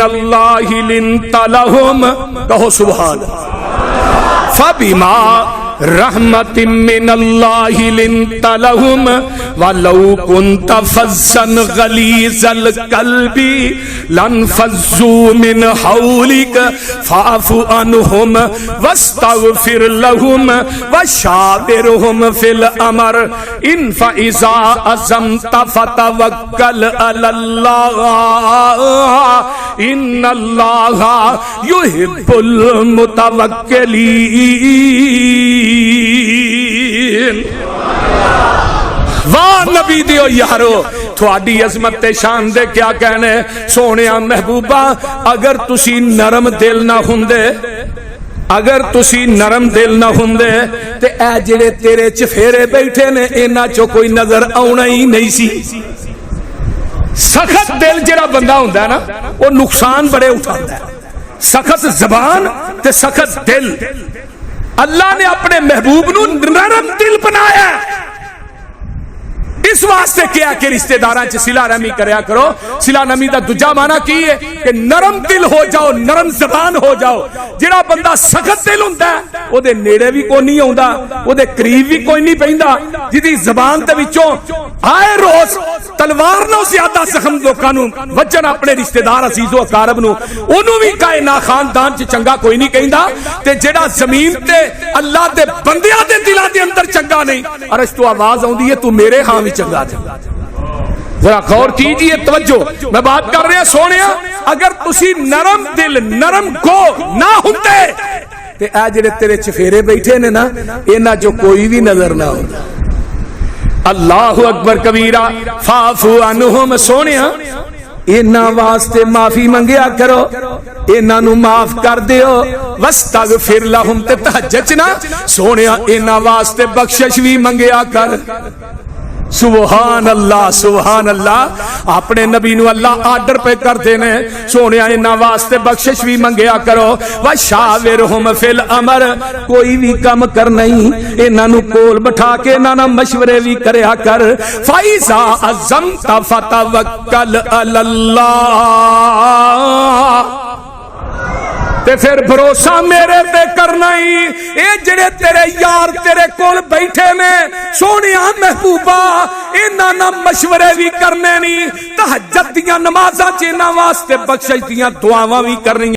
اللہ لنت لہم، کہو سبحان فبما رحمت من اللہ لنت لہم ولو کنت فظا غلیظ القلب لانفضوا من حولک فاعف عنہم واستغفر لہم وشاورہم فی الامر ان فاذا عزمت فتوکل علی اللہ ان اللہ یحب المتوکلین۔ واہ نبی دیو یارو، تھوڑی عظمت تے شان دے کیا کہنے سونیا محبوبہ، اگر تسی نرم دل نہ ہوندے، اگر تسی نرم دل نہ ہوندے تے اے جڑے تیرے چفیرے بیٹھے نے انہاں چو کوئی نظر آنا ہی نہیں سی۔ سخت دل جڑا بندہ ہوندا ہے نا وہ نقصان بڑے اٹھاتا ہے، سخت زبان تے سخت دل۔ اللہ نے اپنے محبوب نو نرم دل بنایا ہے، اس واسطے کیا کہ رشتہ داراں چ صلہ رحمی کریا کرو۔ صلہ رحمی دا دوجا معنی کی ہے کہ نرم دل ہو جاؤ، نرم زبان ہو جاؤ۔ جڑا بندہ سخت دل ہوندا ہے او دے نیڑے بھی کوئی نہیں ہوندا، او دے قریب بھی کوئی نہیں پیندا، جدی زبان دے وچوں آئے روز تلوار نو زیادہ زخم لوکاں نو وجن اپنے رشتہ دار عزیز و اقارب نو، اونوں وی کائنا خاندان چ چنگا کوئی نہیں کہندا۔ تے جڑا زمین تے اللہ دے بندیاں دے دلاں دے اندر چنگا نہیں، عرش تو آواز آوندی ہے تو میرے ہاں وی چنگا تھا۔ ذرا غور کیجئے، توجہ میں بات کر رہے ہیں سونیا، اگر تسی نرم دل نرم گو نہ ہوندے تے اے جڑے تیرے چفیرے بیٹھے نے نا انہاں جو کوئی بھی نظر نہ ہوندا۔ اللہ اکبر کبیرہ فاعف عنہم، سونیا انہاں واسطے معافی منگیا کرو، انہاں نو معاف کر دیو، واستغفر لہم، تے تہجد نا سونیا انہاں واسطے بخشش بھی منگیا کر۔ سبحان اللہ سبحان اللہ، اپنے نبی نو اللہ آرڈر پہ کر دینے سونیا انہاں واسطے بخشش بھی منگیا کرو، وشاورہم فی الامر، کوئی بھی کام کر نہیں انہاں نو کول بٹھا کے انہاں نال مشورے بھی کریا کر۔ فَإِذَا عَزَمْتَ فَتَوَکَّلْ عَلَى اللَّهِ، تے پھر بھروسہ میرے تے کرنا ہی۔ اے جڑے تیرے یار تیرے کول بیٹھے نے سونیا محبوبہ انہاں نال مشورے بھی کرنے نہیں، تہجد دیاں نمازاں چ انہاں واسطے بخشش دیاں دعاواں بھی کرنی۔